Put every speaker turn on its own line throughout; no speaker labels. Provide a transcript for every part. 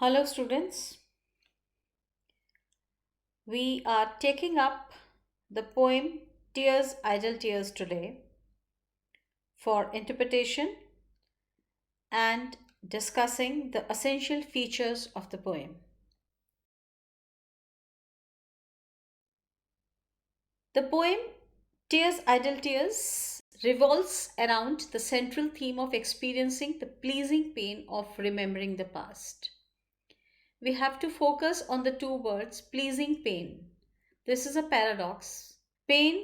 Hello, students. We are taking up the poem Tears, Idle Tears today for interpretation and discussing the essential features of the poem. The poem Tears, Idle Tears revolves around the central theme of experiencing the pleasing pain of remembering the past. We have to focus on the two words pleasing pain. This is a paradox. Pain,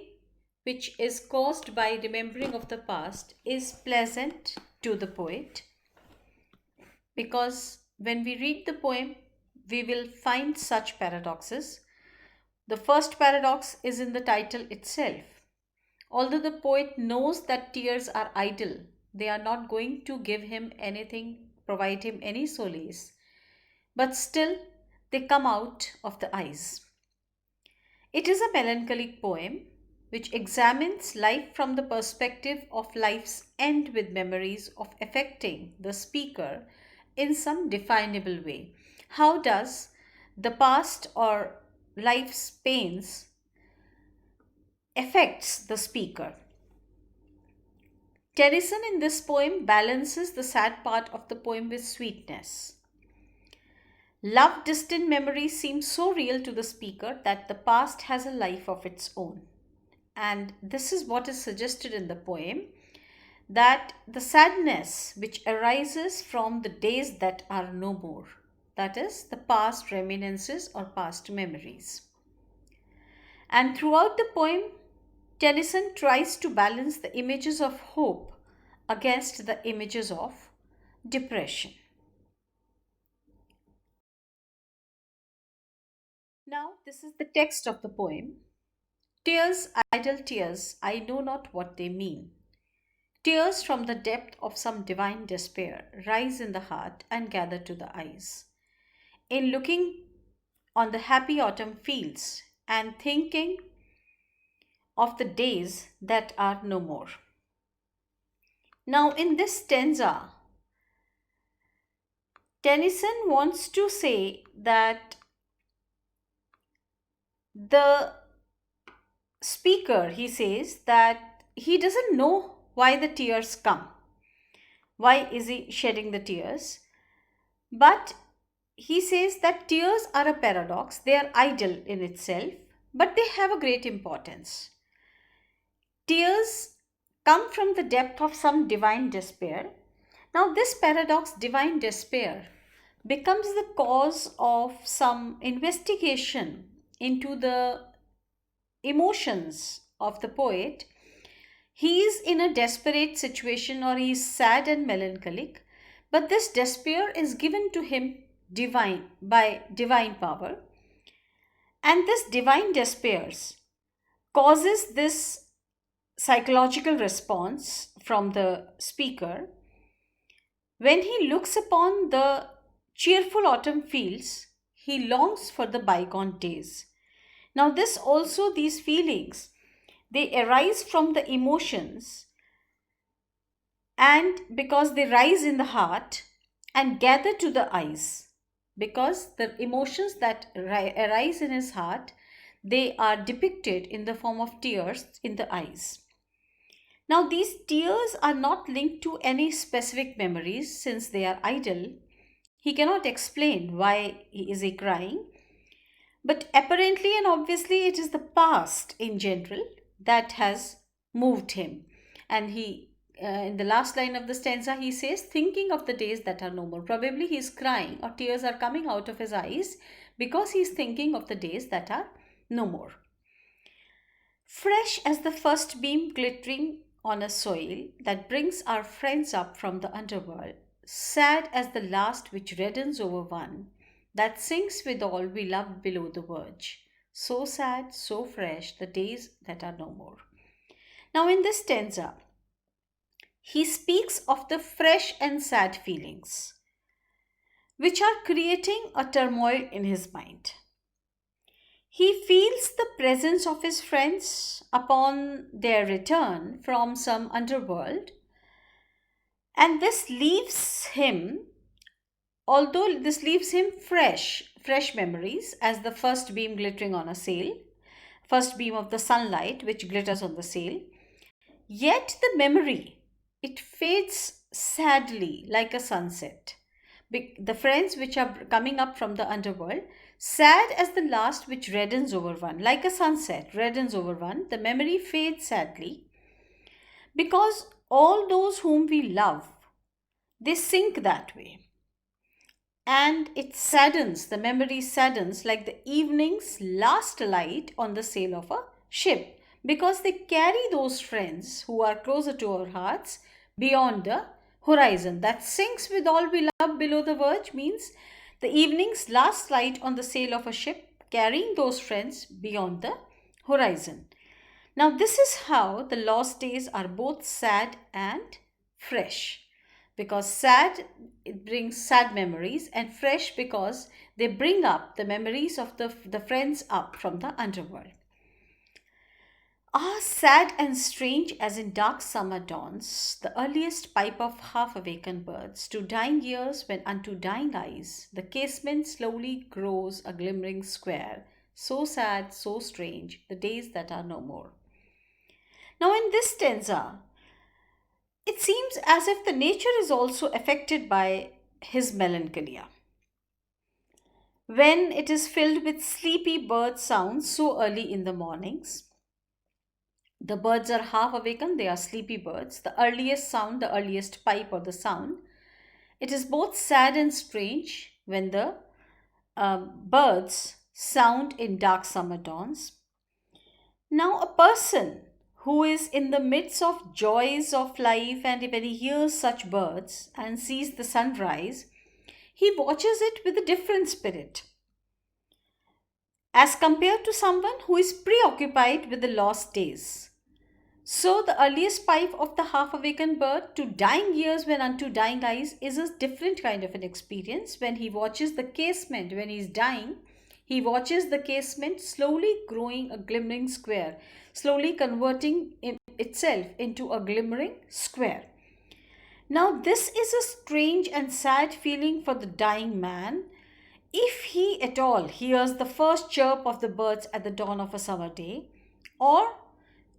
which is caused by remembering of the past, is pleasant to the poet because when we read the poem, we will find such paradoxes. The first paradox is in the title itself. Although the poet knows that tears are idle, they are not going to give him anything, provide him any solace, but still they come out of the eyes. It is a melancholic poem which examines life from the perspective of life's end with memories of affecting the speaker in some definable way. How does the past or life's pains affects the speaker? Tennyson in this poem balances the sad part of the poem with sweetness. Love distant memories seem so real to the speaker that the past has a life of its own. And this is what is suggested in the poem, that the sadness which arises from the days that are no more, that is, the past reminiscences or past memories. And throughout the poem, Tennyson tries to balance the images of hope against the images of depression. Now, this is the text of the poem. Tears, idle tears, I know not what they mean. Tears from the depth of some divine despair rise in the heart and gather to the eyes. In looking on the happy autumn fields and thinking of the days that are no more. Now, in this stanza, Tennyson wants to say that the speaker, he says that he doesn't know why the tears come. Why is he shedding the tears? But he says that tears are a paradox. They are idle in itself, but they have a great importance. Tears come from the depth of some divine despair. Now, this paradox, divine despair, becomes the cause of some investigation into the emotions of the poet. He is in a desperate situation or he is sad and melancholic, but this despair is given to him divine by divine power. And this divine despair causes this psychological response from the speaker. When he looks upon the cheerful autumn fields, he longs for the bygone days. Now, these feelings, they arise from the emotions, and because they rise in the heart and gather to the eyes, because the emotions that arise in his heart, they are depicted in the form of tears in the eyes. Now, these tears are not linked to any specific memories since they are idle. He cannot explain why he is crying, but apparently and obviously it is the past in general that has moved him. And in the last line of the stanza, he says, thinking of the days that are no more. Probably he is crying or tears are coming out of his eyes because he is thinking of the days that are no more. Fresh as the first beam glittering on a soil that brings our friends up from the underworld, sad as the last which reddens over one that sinks with all we loved below the verge. So sad, so fresh, the days that are no more. Now, in this stanza, he speaks of the fresh and sad feelings which are creating a turmoil in his mind. He feels the presence of his friends upon their return from some underworld, and this leaves him although this leaves him fresh memories as the first beam glittering on a sail, first beam of the sunlight which glitters on the sail. Yet the memory, it fades sadly like a sunset. The friends which are coming up from the underworld, sad as the last which reddens over one, like a sunset reddens over one, the memory fades sadly because all those whom we love, they sink that way. And it saddens, the memory saddens like the evening's last light on the sail of a ship, because they carry those friends who are closer to our hearts beyond the horizon. That sinks with all we love below the verge means the evening's last light on the sail of a ship, carrying those friends beyond the horizon. Now, this is how the lost days are both sad and fresh, because sad, it brings sad memories, and fresh because they bring up the memories of the friends up from the underworld. Ah, sad and strange as in dark summer dawns, the earliest pipe of half-awakened birds, to dying ears when unto dying eyes the casement slowly grows a glimmering square, so sad, so strange, the days that are no more. Now in this stanza, it seems as if the nature is also affected by his melancholia. When it is filled with sleepy bird sounds so early in the mornings, the birds are half awakened, they are sleepy birds. The earliest sound, the earliest pipe or the sound, it is both sad and strange when the birds sound in dark summer dawns. Now, a person who is in the midst of joys of life, and when he hears such birds and sees the sunrise, he watches it with a different spirit as compared to someone who is preoccupied with the lost days. So, the earliest pipe of the half awakened bird to dying ears when unto dying eyes is a different kind of an experience. When he watches the casement, when he is dying, he watches the casement slowly growing a glimmering square, slowly converting itself into a glimmering square. Now, this is a strange and sad feeling for the dying man if he at all hears the first chirp of the birds at the dawn of a summer day, or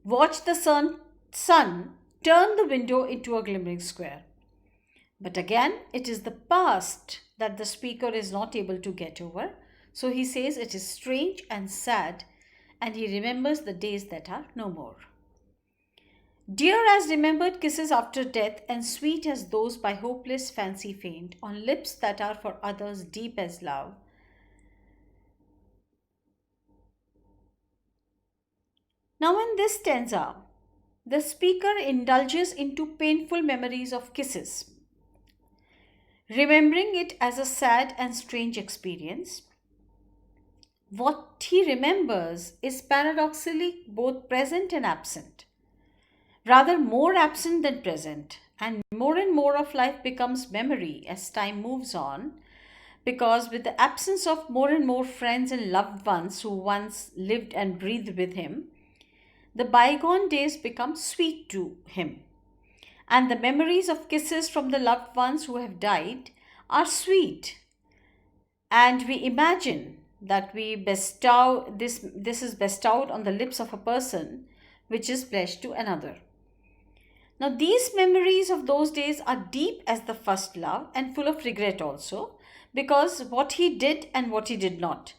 watch the sun turn the window into a glimmering square. But again, it is the past that the speaker is not able to get over. So he says it is strange and sad, and he remembers the days that are no more. Dear as remembered kisses after death, and sweet as those by hopeless fancy faint, on lips that are for others deep as love. Now in this stanza, the speaker indulges into painful memories of kisses, remembering it as a sad and strange experience. What he remembers is paradoxically both present and absent, rather more absent than present, and more of life becomes memory as time moves on, because with the absence of more and more friends and loved ones who once lived and breathed with him, the bygone days become sweet to him, and the memories of kisses from the loved ones who have died are sweet, and we imagine that we bestow this is bestowed on the lips of a person which is pledged to another. Now these memories of those days are deep as the first love and full of regret also, because what he did and what he did not.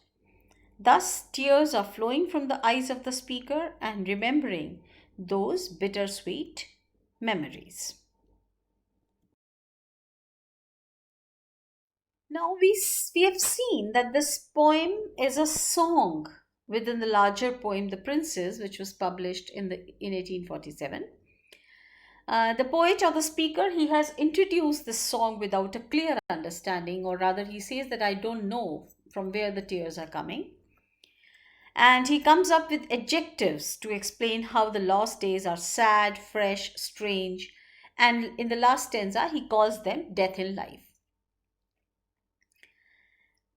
Thus tears are flowing from the eyes of the speaker and remembering those bittersweet memories. Now we have seen that this poem is a song within the larger poem The Princes, which was published in 1847. The poet or the speaker, he has introduced this song without a clear understanding, or rather he says that I don't know from where the tears are coming. And he comes up with adjectives to explain how the lost days are sad, fresh, strange, and in the last stanza he calls them death in life.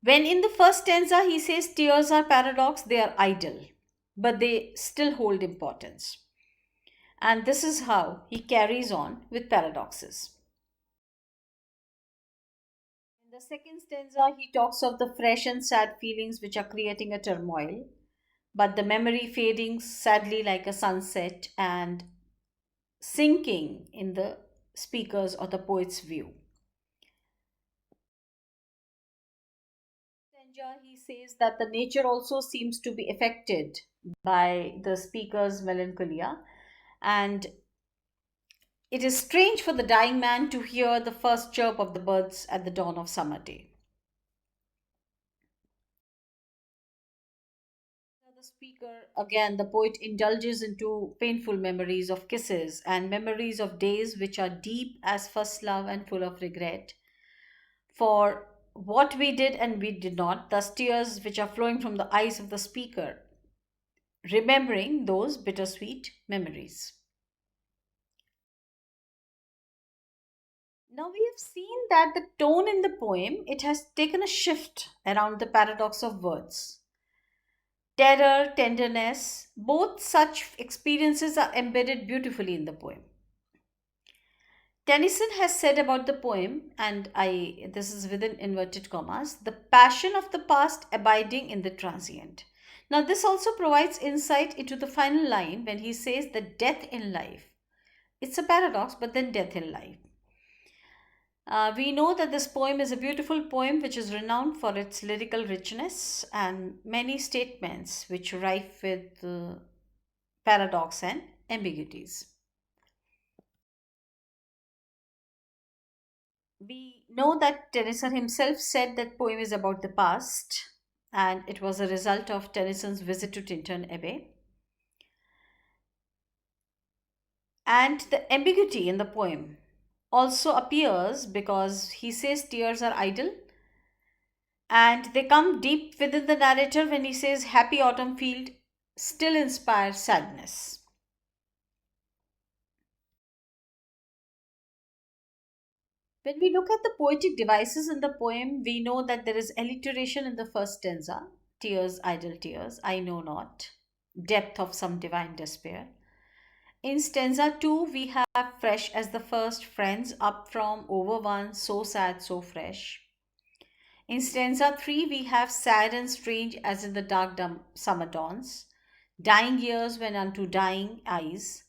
When in the first stanza he says tears are paradox, they are idle, but they still hold importance. And this is how he carries on with paradoxes. The second stanza, he talks of the fresh and sad feelings which are creating a turmoil, but the memory fading sadly like a sunset and sinking in the speaker's or the poet's view. Stanza, he says that the nature also seems to be affected by the speaker's melancholia, and it is strange for the dying man to hear the first chirp of the birds at the dawn of summer day. The speaker, again, the poet indulges into painful memories of kisses and memories of days which are deep as first love and full of regret for what we did and we did not, thus tears which are flowing from the eyes of the speaker, remembering those bittersweet memories. Now we have seen that the tone in the poem, it has taken a shift around the paradox of words. Terror, tenderness, both such experiences are embedded beautifully in the poem. Tennyson has said about the poem, and I this is within inverted commas, the passion of the past abiding in the transient. Now this also provides insight into the final line when he says that death in life. It's a paradox, but then death in life. We know that this poem is a beautiful poem which is renowned for its lyrical richness and many statements which rife with paradox and ambiguities. We know that Tennyson himself said that poem is about the past and it was a result of Tennyson's visit to Tintern Abbey. And the ambiguity in the poem also appears because he says tears are idle and they come deep within the narrator when he says happy autumn field still inspires sadness. When we look at the poetic devices in the poem, we know that there is alliteration in the first stanza tears, idle tears, I know not, depth of some divine despair. In stanza 2, we have fresh as the first friends up from over one, so sad, so fresh. In stanza 3, we have sad and strange as in the dark summer dawns, dying years when unto dying eyes,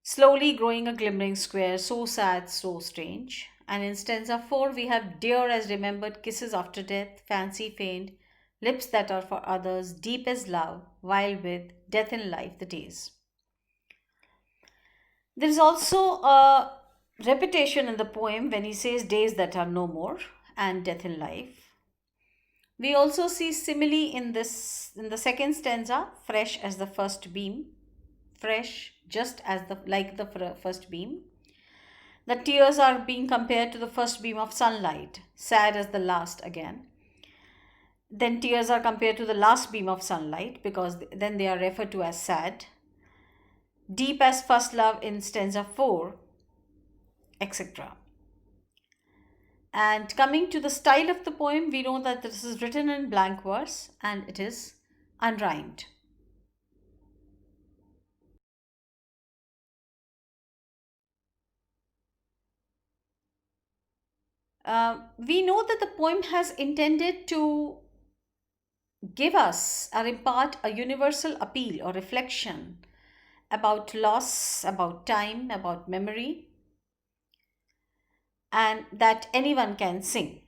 slowly growing a glimmering square, so sad, so strange. And in stanza 4, we have dear as remembered kisses after death, fancy faint, lips that are for others, deep as love, while with death in life the days. There is also a repetition in the poem when he says days that are no more and death in life. We also see simile in the second stanza, fresh as the first beam, fresh just as the like the first beam. The tears are being compared to the first beam of sunlight, sad as the last again. Then tears are compared to the last beam of sunlight because then they are referred to as sad. Deep as first love in stanza 4, etc. And coming to the style of the poem, we know that this is written in blank verse and it is unrhymed. We know that the poem has intended to give us or impart a universal appeal or reflection about loss, about time, about memory, and that anyone can sing.